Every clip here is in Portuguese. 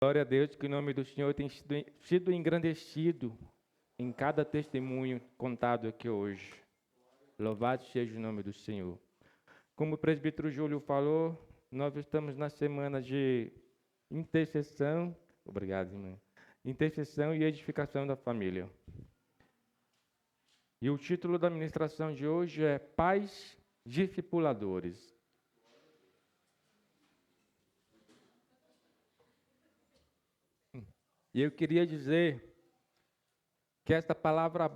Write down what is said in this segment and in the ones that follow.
Glória a Deus que o nome do Senhor tem sido engrandecido em cada testemunho contado aqui hoje. Louvado seja o nome do Senhor. Como o presbítero Júlio falou, nós estamos na semana de intercessão, obrigado, irmã, intercessão e edificação da família. E o título da ministração de hoje é Pais Discipuladores. E eu queria dizer que esta palavra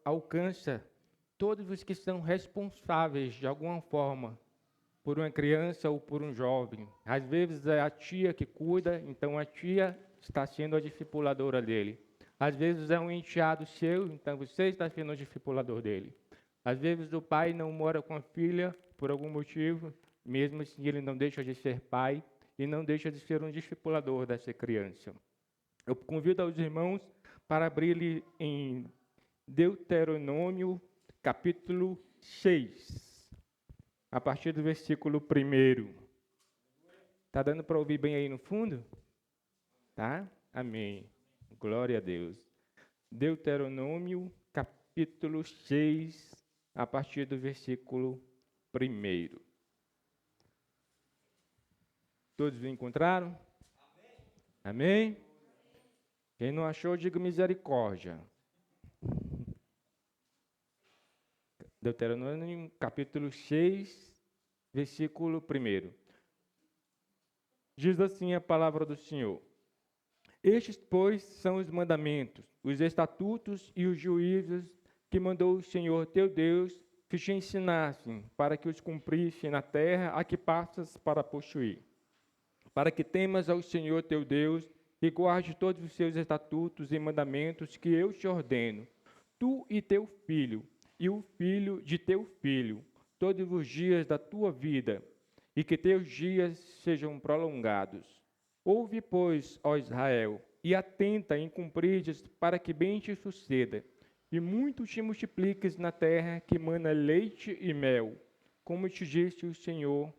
alcança todos os que são responsáveis de alguma forma por uma criança ou por um jovem. Às vezes é a tia que cuida, então a tia está sendo a discipuladora dele. Às vezes é um enteado seu, então você está sendo o discipulador dele. Às vezes o pai não mora com a filha por algum motivo, mesmo assim ele não deixa de ser pai e não deixa de ser um discipulador dessa criança. Eu convido aos irmãos para abrir em Deuteronômio, capítulo 6, a partir do versículo 1. Está dando para ouvir bem aí no fundo? Tá? Amém. Glória a Deus. Deuteronômio, capítulo 6, a partir do versículo 1. Todos encontraram? Amém? Quem não achou, diga misericórdia. Deuteronômio, capítulo 6, versículo 1. Diz assim a palavra do Senhor. Estes, pois, são os mandamentos, os estatutos e os juízos que mandou o Senhor teu Deus que te ensinassem, para que os cumprisse na terra a que passas para possuir. Para que temas ao Senhor teu Deus e guarde todos os seus estatutos e mandamentos que eu te ordeno, tu e teu filho, e o filho de teu filho, todos os dias da tua vida, e que teus dias sejam prolongados. Ouve, pois, ó Israel, e atenta em cumprides, para que bem te suceda, e muito te multipliques na terra que mana leite e mel, como te disse o Senhor,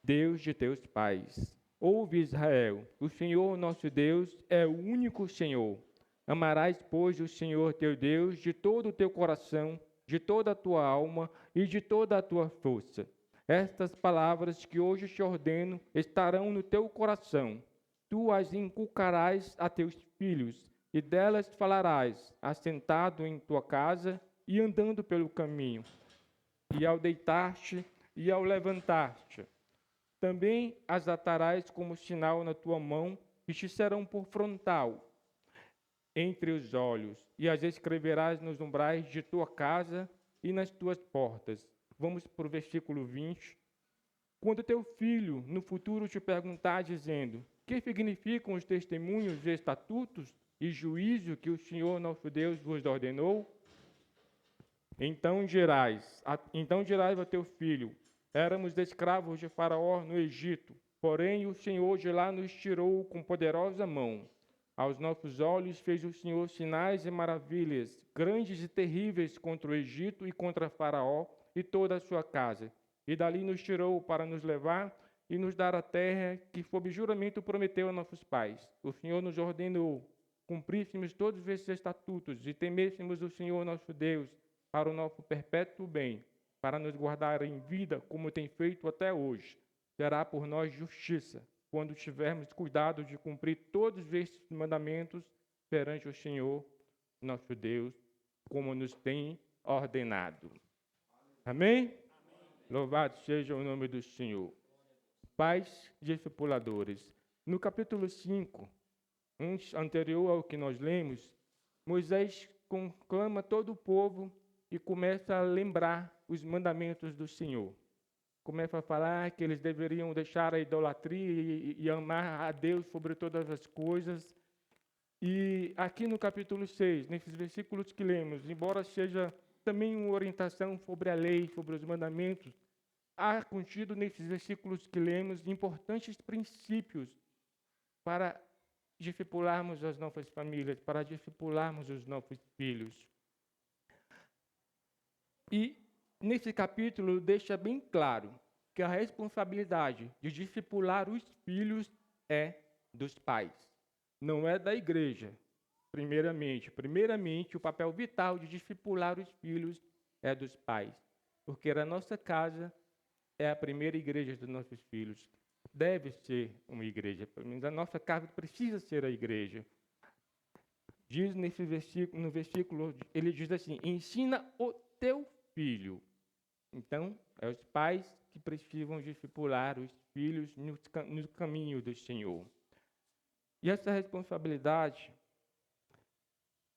Deus de teus pais. Ouve, Israel, o Senhor nosso Deus é o único Senhor. Amarás, pois, o Senhor teu Deus de todo o teu coração, de toda a tua alma e de toda a tua força. Estas palavras que hoje te ordeno estarão no teu coração. Tu as inculcarás a teus filhos, e delas falarás, assentado em tua casa e andando pelo caminho, e ao deitar-te e ao levantar-te. Também as atarás como sinal na tua mão e te serão por frontal entre os olhos, e as escreverás nos umbrais de tua casa e nas tuas portas. Vamos para o versículo 20. Quando teu filho no futuro te perguntar, dizendo, que significam os testemunhos e estatutos e juízo que o Senhor nosso Deus vos ordenou? Então dirás ao teu filho, éramos escravos de Faraó no Egito, porém o Senhor de lá nos tirou com poderosa mão. Aos nossos olhos fez o Senhor sinais e maravilhas, grandes e terríveis contra o Egito e contra Faraó e toda a sua casa. E dali nos tirou para nos levar e nos dar a terra que, sob juramento, prometeu a nossos pais. O Senhor nos ordenou, cumpríssemos todos esses estatutos e temêssemos o Senhor nosso Deus para o nosso perpétuo bem, para nos guardar em vida, como tem feito até hoje. Será por nós justiça, quando tivermos cuidado de cumprir todos estes mandamentos perante o Senhor, nosso Deus, como nos tem ordenado. Amém? Louvado seja o nome do Senhor. Pais discipuladores. No capítulo 5, anterior ao que nós lemos, Moisés conclama todo o povo e começa a lembrar os mandamentos do Senhor. Começa a falar que eles deveriam deixar a idolatria e amar a Deus sobre todas as coisas. E aqui no capítulo 6, nesses versículos que lemos, embora seja também uma orientação sobre a lei, sobre os mandamentos, há contido nesses versículos que lemos importantes princípios para discipularmos as nossas famílias, para discipularmos os nossos filhos. E nesse capítulo deixa bem claro que a responsabilidade de discipular os filhos é dos pais, não é da igreja, primeiramente. Primeiramente, o papel vital de discipular os filhos é dos pais, porque a nossa casa é a primeira igreja dos nossos filhos. Deve ser uma igreja, pelo menos a nossa casa precisa ser a igreja. Diz nesse versículo, no versículo, ele diz assim: ensina o teu filho. Então, é os pais que precisam discipular os filhos no caminho do Senhor. E essa responsabilidade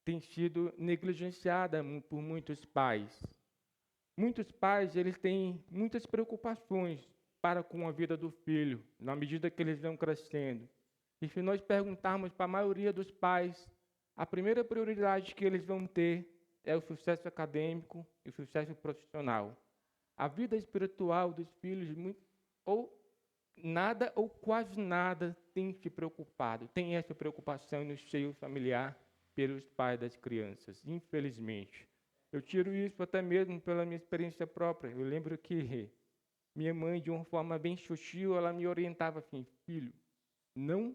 tem sido negligenciada por muitos pais. Muitos pais, eles têm muitas preocupações para com a vida do filho, na medida que eles vão crescendo. E se nós perguntarmos para a maioria dos pais, a primeira prioridade que eles vão ter é o sucesso acadêmico e o sucesso profissional. A vida espiritual dos filhos, ou nada ou quase nada, tem se preocupado, tem essa preocupação no seio familiar pelos pais das crianças, infelizmente. Eu tiro isso até mesmo pela minha experiência própria. Eu lembro que minha mãe, de uma forma bem sutil, ela me orientava assim: filho, não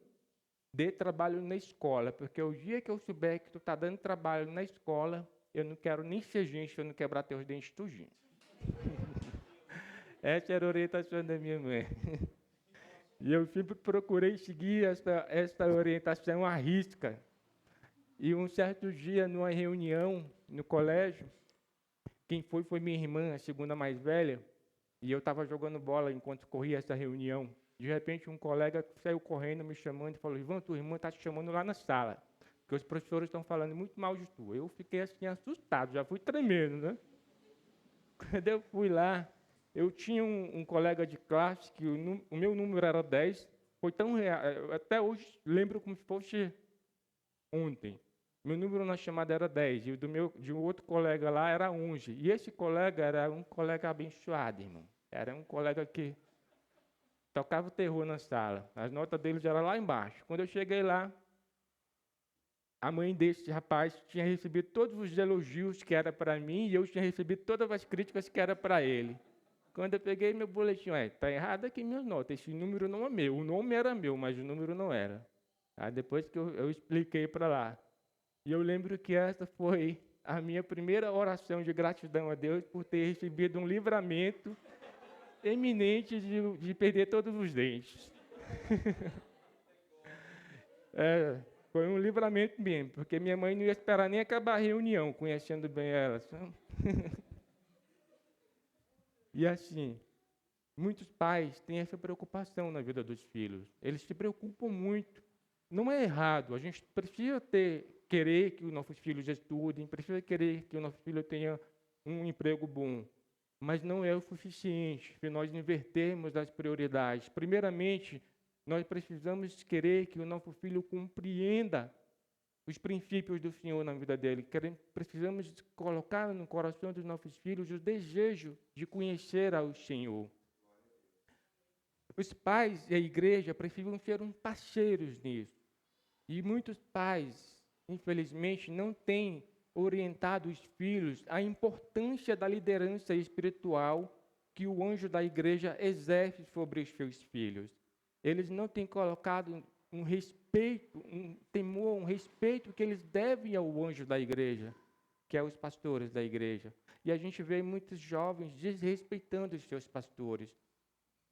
dê trabalho na escola, porque o dia que eu souber que tu está dando trabalho na escola, eu não quero nem ser gente, eu não quebrar teus dentes tudinho. Essa era a orientação da minha mãe. E eu sempre procurei seguir esta orientação à risca. E um certo dia, numa reunião no colégio, quem foi minha irmã, a segunda mais velha, e eu estava jogando bola enquanto corria essa reunião. De repente, um colega saiu correndo, me chamando e falou: Ivan, tua irmã está te chamando lá na sala, porque os professores estão falando muito mal de tu. Eu fiquei assim assustado, já fui tremendo, né? Quando eu fui lá, eu tinha um colega de classe que o meu número era 10, foi tão real, até hoje lembro como se fosse ontem. Meu número na chamada era 10, e o de um outro colega lá era 11. E esse colega era um colega abençoado, irmão. Era um colega que tocava o terror na sala. As notas dele eram lá embaixo. Quando eu cheguei lá, a mãe desse rapaz tinha recebido todos os elogios que era para mim, e eu tinha recebido todas as críticas que era para ele. Quando eu peguei meu boletim, está errado aqui minhas notas, esse número não é meu. O nome era meu, mas o número não era. Aí depois que eu expliquei para lá. E eu lembro que essa foi a minha primeira oração de gratidão a Deus por ter recebido um livramento eminente de perder todos os dentes. Foi um livramento mesmo, porque minha mãe não ia esperar nem acabar a reunião, conhecendo bem ela. E assim, muitos pais têm essa preocupação na vida dos filhos. Eles se preocupam muito. Não é errado, a gente precisa querer que os nossos filhos estudem, precisa querer que o nosso filho tenha um emprego bom, mas não é o suficiente se nós invertermos as prioridades. Primeiramente, nós precisamos querer que o nosso filho compreenda os princípios do Senhor na vida dele. Precisamos colocar no coração dos nossos filhos o desejo de conhecer ao Senhor. Os pais e a igreja precisam ser parceiros nisso. E muitos pais, infelizmente, não têm orientado os filhos à importância da liderança espiritual que o anjo da igreja exerce sobre os seus filhos. Eles não têm colocado um respeito, um temor, um respeito que eles devem ao anjo da igreja, que é os pastores da igreja. E a gente vê muitos jovens desrespeitando os seus pastores.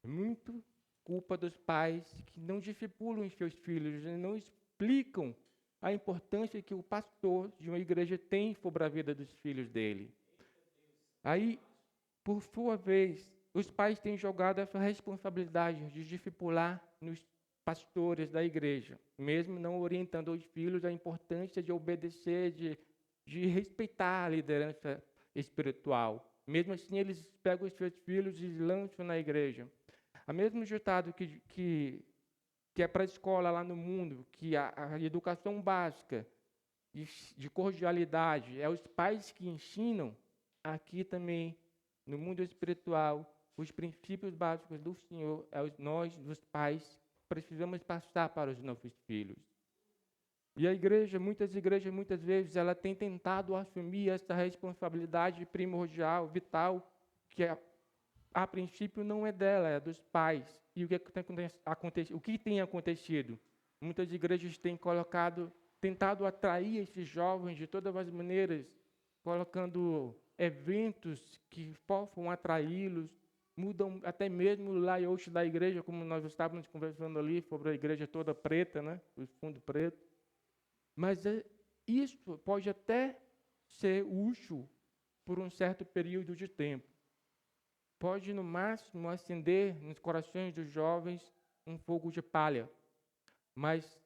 Muito culpa dos pais que não discipulam os seus filhos, não explicam a importância que o pastor de uma igreja tem sobre a vida dos filhos dele. Aí, por sua vez, os pais têm jogado essa responsabilidade de discipular nos pastores da igreja, mesmo não orientando os filhos a importância de obedecer, de respeitar a liderança espiritual. Mesmo assim, eles pegam os seus filhos e lançam na igreja. O mesmo ditado que é para a escola lá no mundo, que a educação básica de cordialidade é os pais que ensinam, aqui também, no mundo espiritual, os princípios básicos do Senhor, nós, os pais, precisamos passar para os nossos filhos. E a igreja, muitas vezes, ela tem tentado assumir essa responsabilidade primordial, vital, que a princípio não é dela, é dos pais. E o que tem acontecido? Muitas igrejas têm tentado atrair esses jovens de todas as maneiras, colocando eventos que possam atraí-los, mudam até mesmo o layout da igreja, como nós estávamos conversando ali sobre a igreja toda preta, né? O fundo preto. Mas isso pode até ser útil por um certo período de tempo. Pode, no máximo, acender nos corações dos jovens um fogo de palha. Mas,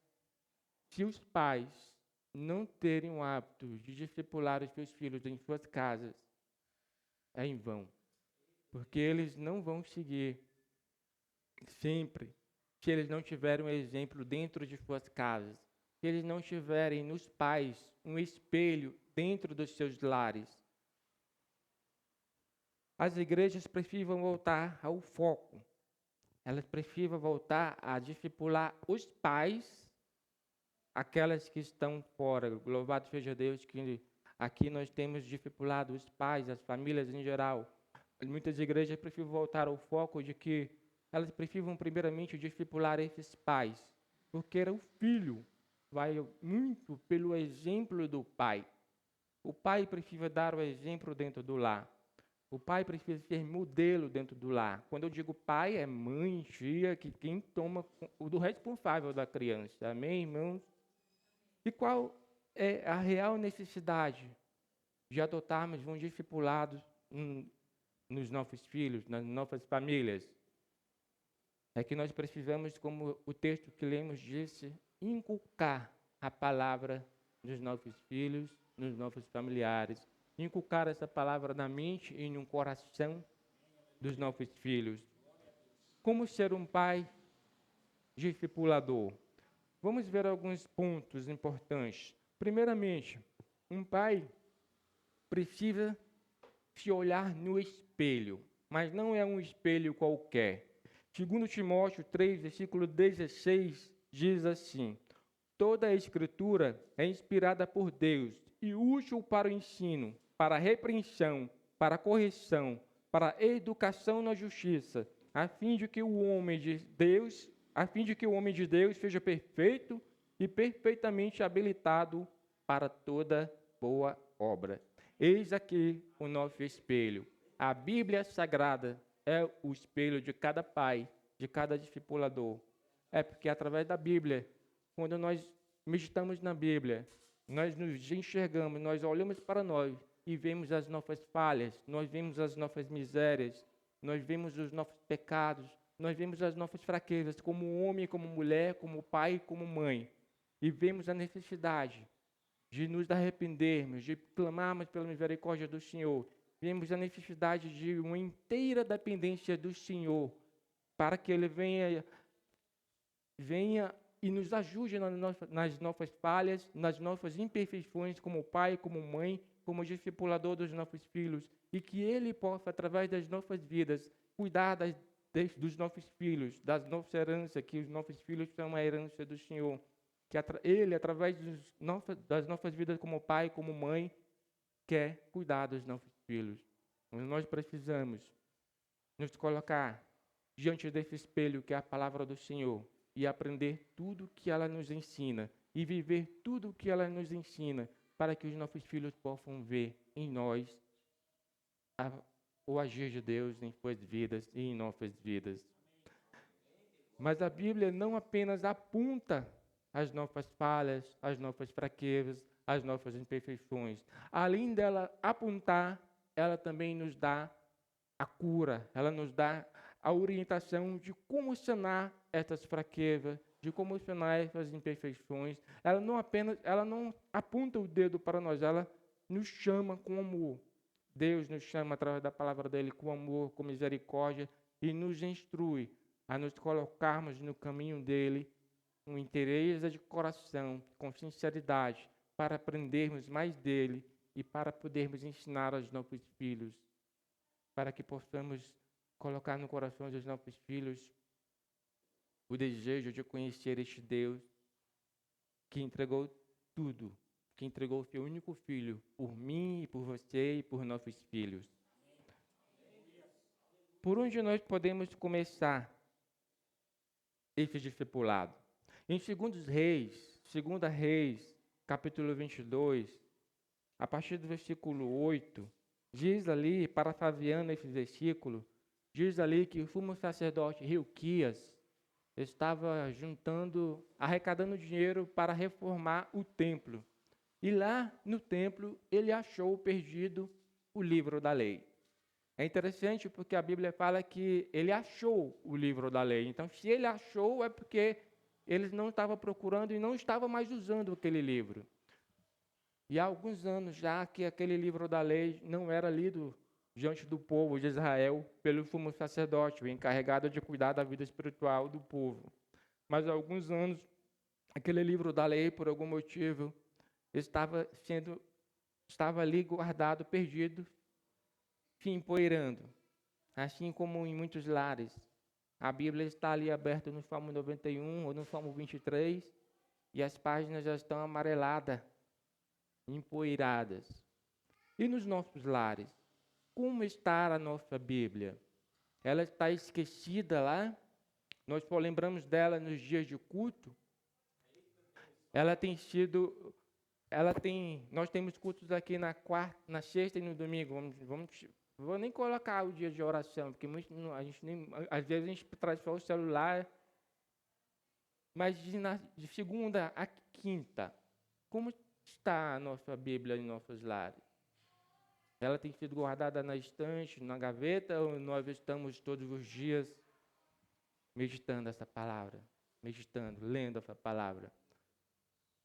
se os pais não terem o hábito de discipular os seus filhos em suas casas, é em vão. Porque eles não vão seguir sempre, se eles não tiverem um exemplo dentro de suas casas, se eles não tiverem nos pais um espelho dentro dos seus lares. As igrejas precisam voltar ao foco. Elas precisam voltar a discipular os pais, aquelas que estão fora. Louvado seja Deus que aqui nós temos discipulado os pais, as famílias em geral. Muitas igrejas precisam voltar ao foco de que elas precisam primeiramente discipular esses pais, porque o filho vai muito pelo exemplo do pai. O pai precisa dar o exemplo dentro do lar. O pai precisa ser modelo dentro do lar. Quando eu digo pai, é mãe, tia, que quem toma o do responsável da criança. Amém, irmãos? E qual é a real necessidade de adotarmos um discipulado nos nossos filhos, nas nossas famílias? É que nós precisamos, como o texto que lemos disse, inculcar a palavra nos nossos filhos, nos nossos familiares. Inculcar essa palavra na mente e no coração dos nossos filhos. Como ser um pai discipulador? Vamos ver alguns pontos importantes. Primeiramente, um pai precisa se olhar no espelho, mas não é um espelho qualquer. Segundo Timóteo 3, versículo 16, diz assim: toda a Escritura é inspirada por Deus e útil para o ensino, para a repreensão, para a correção, para a educação na justiça, a fim de que o homem de Deus seja perfeito e perfeitamente habilitado para toda boa obra. Eis aqui o nosso espelho. A Bíblia Sagrada é o espelho de cada pai, de cada discipulador. É porque através da Bíblia, quando nós meditamos na Bíblia, nós nos enxergamos, nós olhamos para nós e vemos as nossas falhas, nós vemos as nossas misérias, nós vemos os nossos pecados, nós vemos as nossas fraquezas como homem, como mulher, como pai, como mãe. E vemos a necessidade de nos arrependermos, de clamarmos pela misericórdia do Senhor. Vemos a necessidade de uma inteira dependência do Senhor, para que Ele venha e nos ajude nas nossas falhas, nas nossas imperfeições como pai, como mãe, como discipulador dos nossos filhos, e que Ele possa, através das nossas vidas, cuidar dos nossos filhos, da nossa herança, que os nossos filhos são a herança do Senhor, que Ele, através das nossas vidas como pai, como mãe, quer cuidar dos nossos filhos. Nós precisamos nos colocar diante desse espelho que é a palavra do Senhor e aprender tudo que ela nos ensina e viver tudo que ela nos ensina para que os nossos filhos possam ver em nós o agir de Deus em suas vidas e em nossas vidas. Mas a Bíblia não apenas aponta as nossas falhas, as nossas fraquezas, as nossas imperfeições. Além dela apontar, ela também nos dá a cura, ela nos dá a orientação de como sanar essas fraquezas, de como sanar essas imperfeições. Ela não aponta o dedo para nós, ela nos chama com amor. Deus nos chama através da palavra dele com amor, com misericórdia e nos instrui a nos colocarmos no caminho dele com interesse de coração, com sinceridade, para aprendermos mais dele e para podermos ensinar aos nossos filhos, para que possamos colocar no coração dos nossos filhos o desejo de conhecer este Deus que entregou tudo, que entregou o seu único filho por mim, por você e por nossos filhos. Por onde nós podemos começar esse discipulado? Em 2 Reis, capítulo 22, a partir do versículo 8, diz ali, parafraseando esse versículo, diz ali que o sumo sacerdote Hilquias estava arrecadando dinheiro para reformar o templo. E lá no templo ele achou perdido o livro da lei. É interessante porque a Bíblia fala que ele achou o livro da lei. Então, se ele achou, é porque eles não estavam procurando e não estavam mais usando aquele livro. E há alguns anos já que aquele livro da lei não era lido diante do povo de Israel pelo sumo sacerdote, o encarregado de cuidar da vida espiritual do povo. Mas há alguns anos, aquele livro da lei, por algum motivo, estava ali guardado, perdido, se empoeirando. Assim como em muitos lares, a Bíblia está ali aberta no Salmo 91 ou no Salmo 23 e as páginas já estão amareladas, empoeiradas. E nos nossos lares, como está a nossa Bíblia? Ela está esquecida lá? Nós só lembramos dela nos dias de culto? Nós temos cultos aqui na quarta, na sexta e no domingo. Vou nem colocar o dia de oração, porque às vezes a gente traz só o celular. Mas de segunda a quinta, como está a nossa Bíblia em nossos lares? Ela tem sido guardada na estante, na gaveta, ou nós estamos todos os dias meditando essa palavra? Meditando, lendo essa palavra?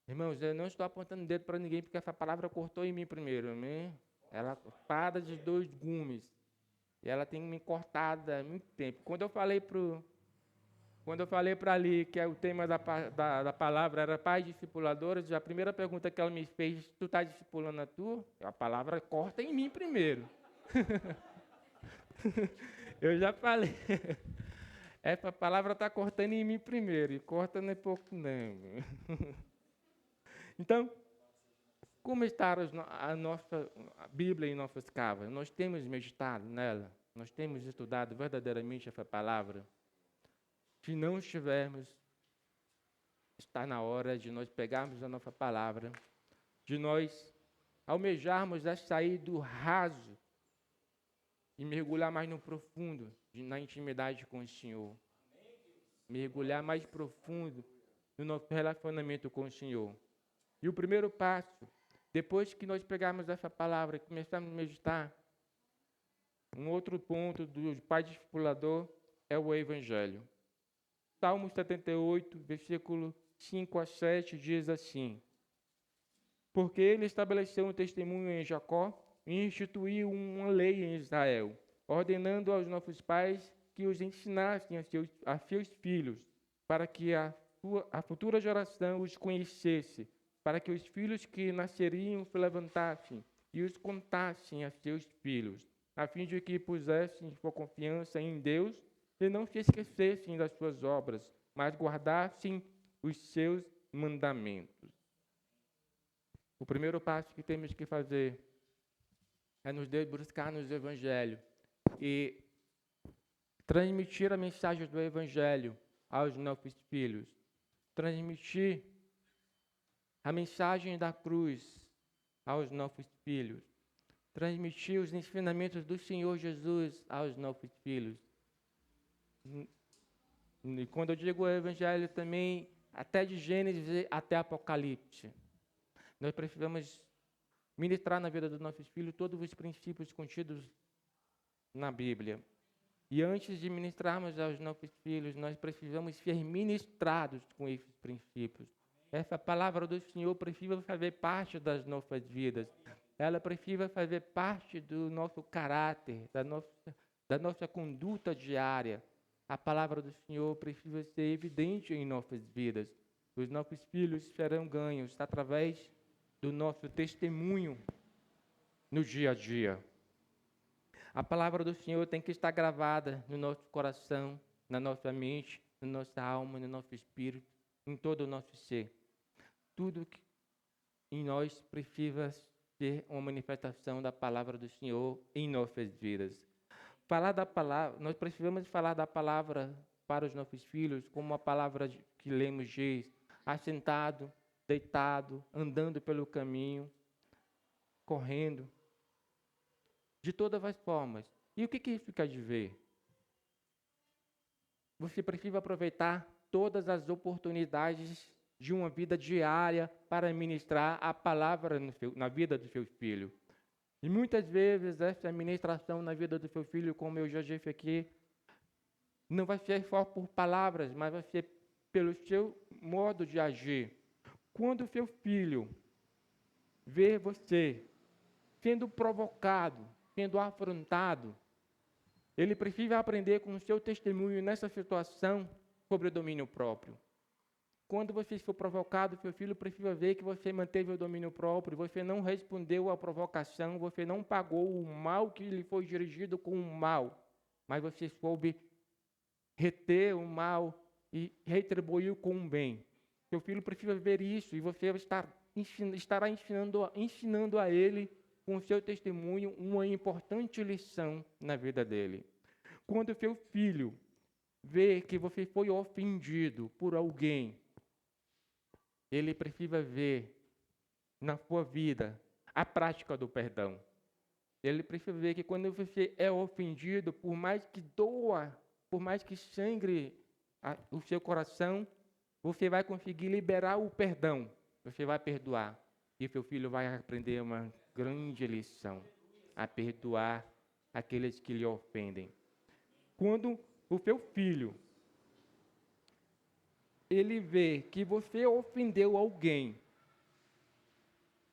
Irmãos, eu não estou apontando o dedo para ninguém, porque essa palavra cortou em mim primeiro, amém? Ela é espada de dois gumes. E ela tem me cortado há muito tempo. Quando eu falei para ali que o tema da palavra era pais discipuladores, a primeira pergunta que ela me fez: tu está discipulando a tu? A palavra corta em mim primeiro. Eu já falei. Essa palavra está cortando em mim primeiro. E corta não é pouco, não. Então, como está a nossa Bíblia em nossas casas? Nós temos meditado nela? Nós temos estudado verdadeiramente essa palavra? Se não estivermos, está na hora de nós pegarmos a nossa palavra, de nós almejarmos a sair do raso e mergulhar mais no profundo, na intimidade com o Senhor. Mergulhar mais profundo no nosso relacionamento com o Senhor. E o primeiro passo, depois que nós pegarmos essa palavra e começarmos a meditar, um outro ponto do pai discipulador é o Evangelho. Salmo 78, versículo 5 a 7, diz assim: porque ele estabeleceu um testemunho em Jacó e instituiu uma lei em Israel, ordenando aos nossos pais que os ensinassem a seus filhos, para que a futura geração os conhecesse, para que os filhos que nasceriam se levantassem e os contassem a seus filhos, a fim de que pusessem sua confiança em Deus e não se esquecessem das suas obras, mas guardassem os seus mandamentos. O primeiro passo que temos que fazer é nos debruçar no Evangelho e transmitir a mensagem do Evangelho aos nossos filhos. Transmitir a mensagem da cruz aos nossos filhos. Transmitir os ensinamentos do Senhor Jesus aos nossos filhos. E quando eu digo o Evangelho também, até de Gênesis até Apocalipse. Nós precisamos ministrar na vida dos nossos filhos todos os princípios contidos na Bíblia. E antes de ministrarmos aos nossos filhos, nós precisamos ser ministrados com esses princípios. Essa palavra do Senhor precisa fazer parte das nossas vidas. Ela precisa fazer parte do nosso caráter, da nossa conduta diária. A palavra do Senhor precisa ser evidente em nossas vidas. Os nossos filhos serão ganhos através do nosso testemunho no dia a dia. A palavra do Senhor tem que estar gravada no nosso coração, na nossa mente, na nossa alma, no nosso espírito, em todo o nosso ser. Tudo que em nós precisa ser uma manifestação da palavra do Senhor em nossas vidas. Nós precisamos falar da palavra para os nossos filhos, como a palavra que lemos diz: assentado, deitado, andando pelo caminho, correndo, de todas as formas. E o que isso quer dizer? Você precisa aproveitar todas as oportunidades de uma vida diária para ministrar a palavra na vida do seu filho. E muitas vezes essa ministração na vida do seu filho, como eu já disse aqui, não vai ser só por palavras, mas vai ser pelo seu modo de agir. Quando o seu filho vê você sendo provocado, sendo afrontado, ele precisa aprender com o seu testemunho nessa situação sobre o domínio próprio. Quando você for provocado, seu filho precisa ver que você manteve o domínio próprio, você não respondeu à provocação, você não pagou o mal que lhe foi dirigido com o mal, mas você soube reter o mal e retribuiu com o bem. Seu filho precisa ver isso e você estará ensinando a ele, com o seu testemunho, uma importante lição na vida dele. Quando seu filho vê que você foi ofendido por alguém, ele precisa ver na sua vida a prática do perdão. Ele precisa ver que quando você é ofendido, por mais que doa, por mais que sangre o seu coração, você vai conseguir liberar o perdão. Você vai perdoar. E seu filho vai aprender uma grande lição, a perdoar aqueles que lhe ofendem. Quando o seu filho ele vê que você ofendeu alguém,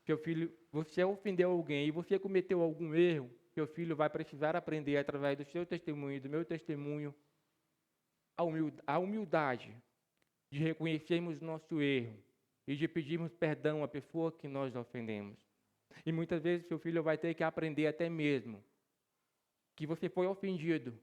seu filho, você ofendeu alguém e você cometeu algum erro, seu filho vai precisar aprender através do seu testemunho e do meu testemunho a humildade de reconhecermos nosso erro e de pedirmos perdão à pessoa que nós ofendemos. E muitas vezes seu filho vai ter que aprender até mesmo que você foi ofendido,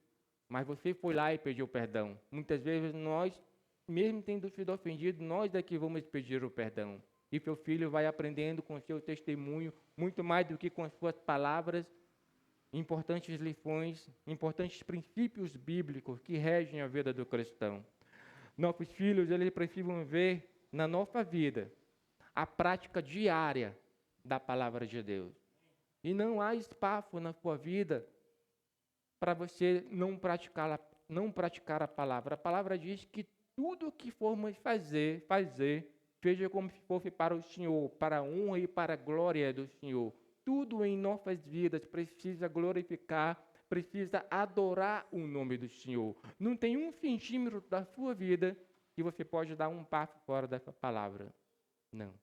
mas você foi lá e pediu perdão. Muitas vezes nós, mesmo tendo sido ofendido, nós é que vamos pedir o perdão. E seu filho vai aprendendo com o seu testemunho, muito mais do que com as suas palavras, importantes lições, importantes princípios bíblicos que regem a vida do cristão. Nossos filhos, eles precisam ver na nossa vida a prática diária da palavra de Deus. E não há espaço na sua vida para você não praticar a palavra. A palavra diz que tudo o que formos fazer, seja como se fosse para o Senhor, para a honra e para a glória do Senhor. Tudo em nossas vidas precisa glorificar, precisa adorar o nome do Senhor. Não tem um centímetro da sua vida que você pode dar um passo fora dessa palavra. Não.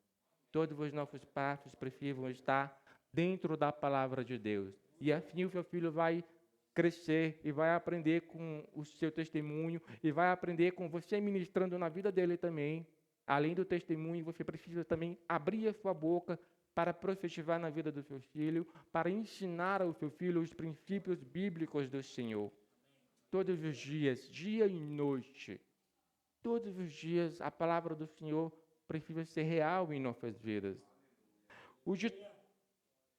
Todos os nossos passos precisam estar dentro da palavra de Deus. E assim o seu filho vai crescer e vai aprender com o seu testemunho e vai aprender com você ministrando na vida dele também. Além do testemunho, você precisa também abrir a sua boca para profetizar na vida do seu filho, para ensinar ao seu filho os princípios bíblicos do Senhor. Todos os dias, dia e noite, todos os dias, a palavra do Senhor precisa ser real em nossas vidas.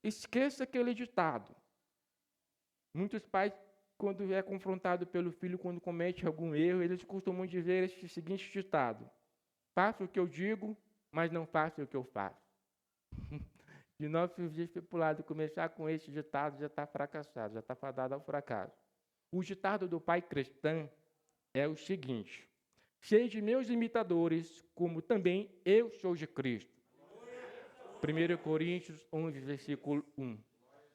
Esqueça aquele ditado. Muitos pais, quando é confrontado pelo filho, quando comete algum erro, eles costumam dizer este seguinte ditado: faço o que eu digo, mas não faço o que eu faço. Se nosso discipulado começar com este ditado, já está fracassado, já está fadado ao fracasso. O ditado do pai cristão é o seguinte: sede meus imitadores, como também eu sou de Cristo. 1 Coríntios 11, versículo 1.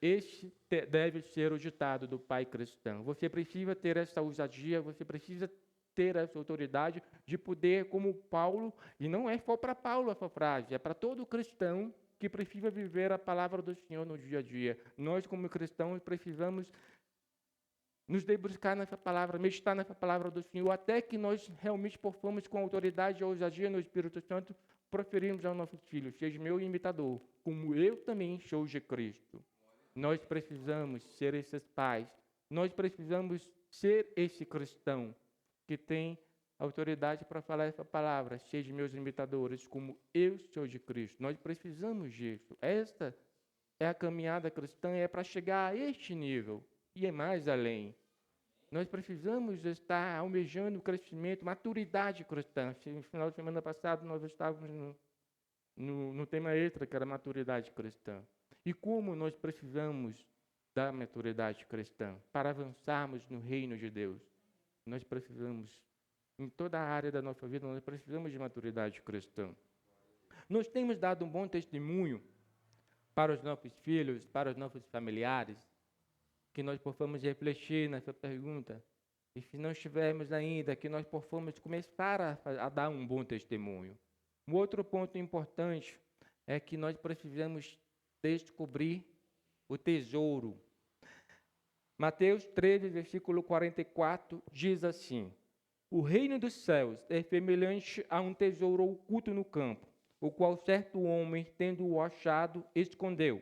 Este deve ser o ditado do pai cristão. Você precisa ter essa ousadia, você precisa ter essa autoridade de poder, como Paulo, e não é só para Paulo essa frase, é para todo cristão que precisa viver a palavra do Senhor no dia a dia. Nós, como cristãos, precisamos nos debruçar nessa palavra, meditar nessa palavra do Senhor, até que nós realmente possamos, com autoridade e ousadia no Espírito Santo, proferirmos ao nosso filho: seja meu imitador, como eu também sou de Cristo. Nós precisamos ser esses pais, nós precisamos ser esse cristão que tem autoridade para falar essa palavra: seja meus imitadores, como eu sou de Cristo. Nós precisamos disso. Esta é a caminhada cristã, é para chegar a este nível e é mais além. Nós precisamos estar almejando o crescimento, maturidade cristã. No final de semana passado, nós estávamos no tema extra, que era maturidade cristã. E como nós precisamos da maturidade cristã para avançarmos no reino de Deus? Nós precisamos, em toda a área da nossa vida, nós precisamos de maturidade cristã. Nós temos dado um bom testemunho para os nossos filhos, para os nossos familiares, que nós possamos refletir nessa pergunta. E se não estivermos ainda, que nós possamos começar a dar um bom testemunho. Um outro ponto importante é que nós precisamos descobrir o tesouro. Mateus 13, versículo 44, diz assim: o reino dos céus é semelhante a um tesouro oculto no campo, o qual certo homem, tendo-o achado, escondeu.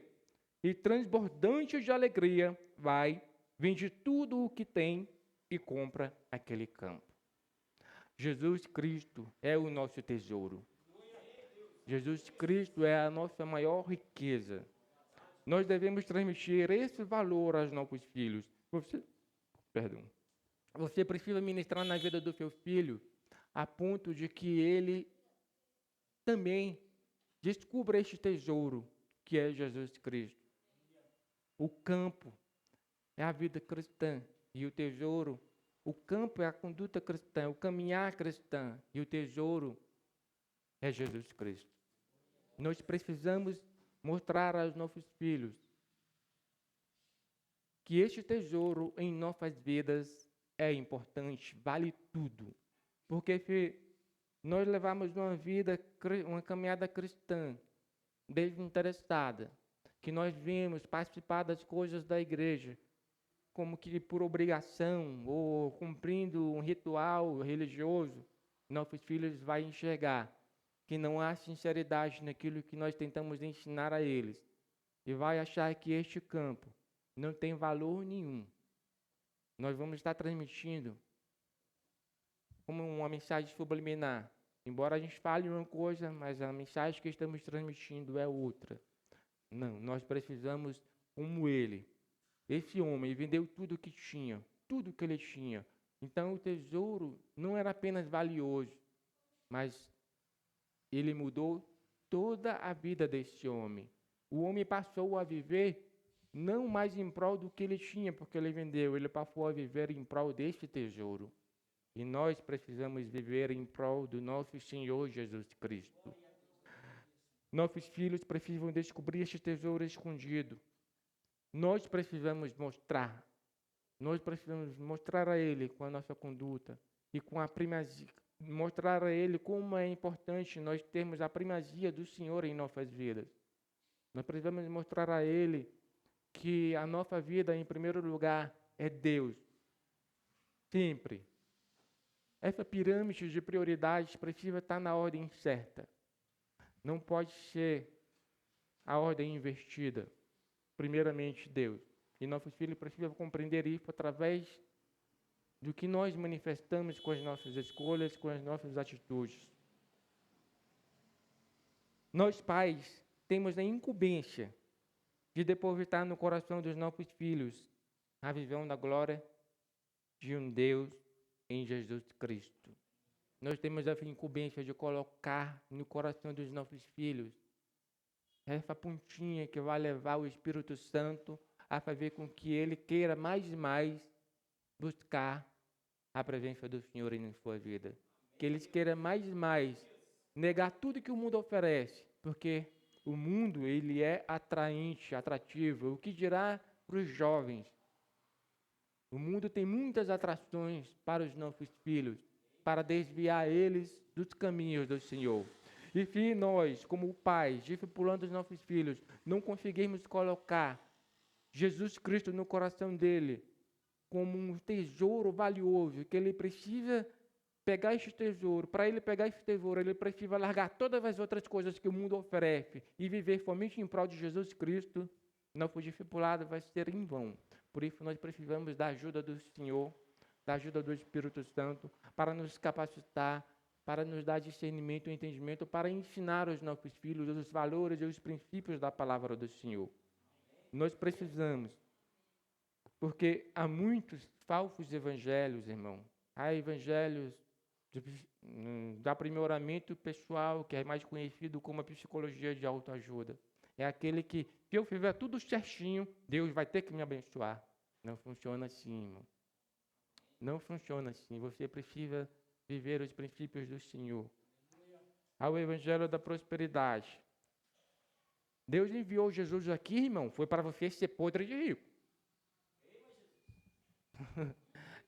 E transbordante de alegria, vai, vende tudo o que tem e compra aquele campo. Jesus Cristo é o nosso tesouro. Jesus Cristo é a nossa maior riqueza. Nós devemos transmitir esse valor aos nossos filhos. Você precisa ministrar na vida do seu filho a ponto de que ele também descubra este tesouro que é Jesus Cristo. O campo é a vida cristã e o tesouro, o campo é a conduta cristã, o caminhar cristã e o tesouro é Jesus Cristo. Nós precisamos mostrar aos nossos filhos que este tesouro em nossas vidas é importante, vale tudo. Porque se nós levarmos uma caminhada cristã desinteressada, que nós vemos participar das coisas da igreja, como que por obrigação ou cumprindo um ritual religioso, nossos filhos vão enxergar que não há sinceridade naquilo que nós tentamos ensinar a eles e vai achar que este campo não tem valor nenhum. Nós vamos estar transmitindo como uma mensagem subliminar. Embora a gente fale uma coisa, mas a mensagem que estamos transmitindo é outra. Não, nós precisamos, como ele. Esse homem vendeu tudo que tinha, tudo que ele tinha. Então o tesouro não era apenas valioso, mas ele mudou toda a vida desse homem. O homem passou a viver não mais em prol do que ele tinha, porque ele vendeu, ele passou a viver em prol deste tesouro. E nós precisamos viver em prol do nosso Senhor Jesus Cristo. Nossos filhos precisam descobrir este tesouro escondido. Nós precisamos mostrar a ele com a nossa conduta e com a primazia, mostrar a ele como é importante nós termos a primazia do Senhor em nossas vidas. Nós precisamos mostrar a ele que a nossa vida, em primeiro lugar, é Deus. Sempre. Essa pirâmide de prioridades precisa estar na ordem certa. Não pode ser a ordem invertida. Primeiramente, Deus. E nossos filhos precisam compreender isso através do que nós manifestamos com as nossas escolhas, com as nossas atitudes. Nós, pais, temos a incumbência de depositar no coração dos nossos filhos a visão da glória de um Deus em Jesus Cristo. Nós temos a incumbência de colocar no coração dos nossos filhos essa pontinha que vai levar o Espírito Santo a fazer com que ele queira mais e mais buscar a presença do Senhor em sua vida. Que eles queiram mais e mais negar tudo que o mundo oferece, porque o mundo ele é atraente, atrativo. O que dirá para os jovens? O mundo tem muitas atrações para os nossos filhos, para desviar eles dos caminhos do Senhor. E se nós, como pais, discipulando os nossos filhos, não conseguirmos colocar Jesus Cristo no coração dele como um tesouro valioso, que ele precisa pegar este tesouro, para ele pegar esse tesouro, ele precisa largar todas as outras coisas que o mundo oferece e viver somente em prol de Jesus Cristo, nosso discipulado vai ser em vão. Por isso nós precisamos da ajuda do Senhor, da ajuda do Espírito Santo, para nos capacitar, para nos dar discernimento e entendimento, para ensinar aos nossos filhos os valores e os princípios da palavra do Senhor. Nós precisamos Porque há muitos falsos evangelhos, irmão. Há evangelhos de aprimoramento pessoal, que é mais conhecido como a psicologia de autoajuda. É aquele que, se eu fizer tudo certinho, Deus vai ter que me abençoar. Não funciona assim, irmão. Não funciona assim. Você precisa viver os princípios do Senhor. Há o evangelho da prosperidade. Deus enviou Jesus aqui, irmão, foi para você ser podre de rico.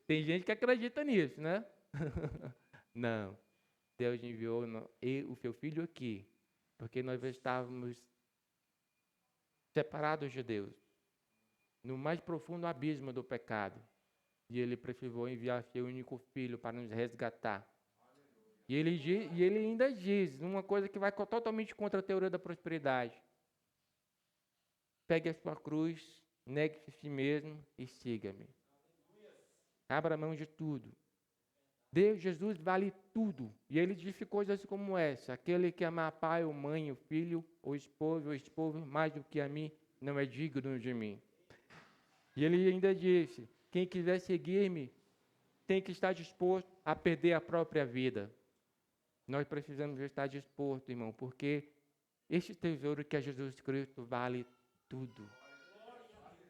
Tem gente que acredita nisso, né? Não. Deus enviou o seu filho aqui, porque nós estávamos separados de Deus, no mais profundo abismo do pecado. E ele precisou enviar seu único filho para nos resgatar. E ele ainda diz uma coisa que vai totalmente contra a teoria da prosperidade. Pegue a sua cruz, negue-se a si mesmo e siga-me. Abra mão de tudo. Jesus vale tudo. E ele disse coisas como essa: aquele que amar pai ou mãe, o filho, ou esposo, mais do que a mim, não é digno de mim. E ele ainda disse: quem quiser seguir-me, tem que estar disposto a perder a própria vida. Nós precisamos estar dispostos, irmão, porque este tesouro que é Jesus Cristo vale tudo.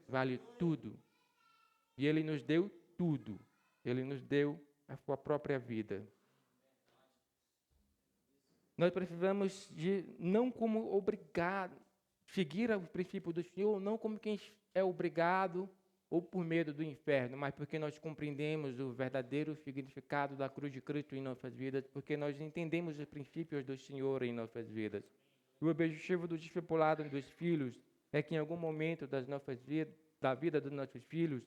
Vale tudo. E ele nos deu tudo. Ele nos deu a sua própria vida. Nós precisamos de, não como obrigado, seguir o princípio do Senhor, não como quem é obrigado ou por medo do inferno, mas porque nós compreendemos o verdadeiro significado da cruz de Cristo em nossas vidas, porque nós entendemos os princípios do Senhor em nossas vidas. O objetivo do discipulado dos filhos é que em algum momento das nossas vidas, da vida dos nossos filhos,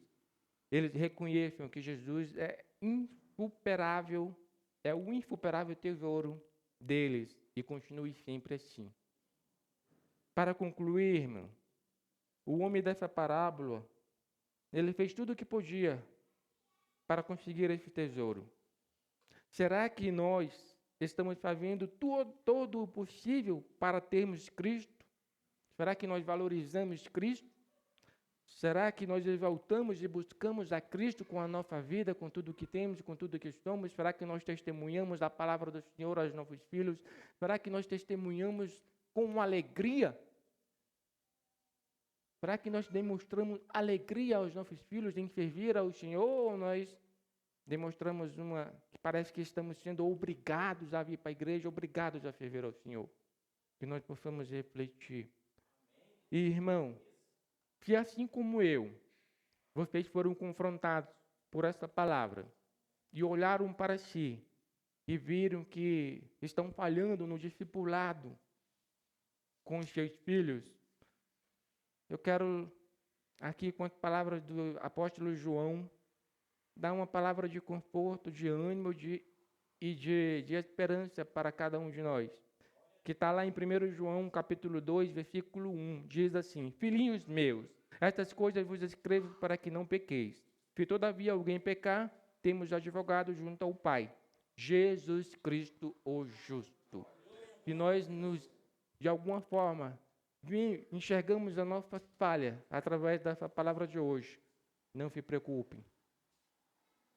eles reconheçam que Jesus é insuperável, é o insuperável tesouro deles e continue sempre assim. Para concluir, irmão, o homem dessa parábola, ele fez tudo o que podia para conseguir esse tesouro. Será que nós estamos fazendo todo o possível para termos Cristo? Será que nós valorizamos Cristo? Será que nós exaltamos e buscamos a Cristo com a nossa vida, com tudo que temos, com tudo que somos? Será que nós testemunhamos a palavra do Senhor aos nossos filhos? Será que nós testemunhamos com alegria? Será que nós demonstramos alegria aos nossos filhos em servir ao Senhor? Ou nós demonstramos que parece que estamos sendo obrigados a vir para a igreja, obrigados a servir ao Senhor? Que nós possamos refletir. E, irmão, se assim como eu, vocês foram confrontados por essa palavra e olharam para si e viram que estão falhando no discipulado com os seus filhos, eu quero aqui, com as palavras do apóstolo João, dar uma palavra de conforto, de ânimo e de esperança para cada um de nós. Que está lá em 1 João, capítulo 2, versículo 1, diz assim: filhinhos meus, estas coisas vos escrevo para que não pequeis. Se todavia alguém pecar, temos advogado junto ao Pai, Jesus Cristo o justo. E nós de alguma forma, enxergamos a nossa falha através dessa palavra de hoje. Não se preocupem.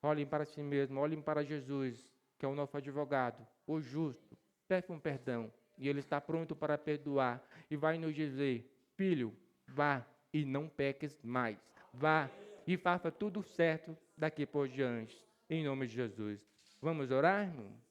Olhem para si mesmo, olhem para Jesus, que é o nosso advogado, o justo. Peçam perdão. E Ele está pronto para perdoar. E vai nos dizer: filho, vá e não peques mais. Vá e faça tudo certo daqui por diante. Em nome de Jesus. Vamos orar, irmão?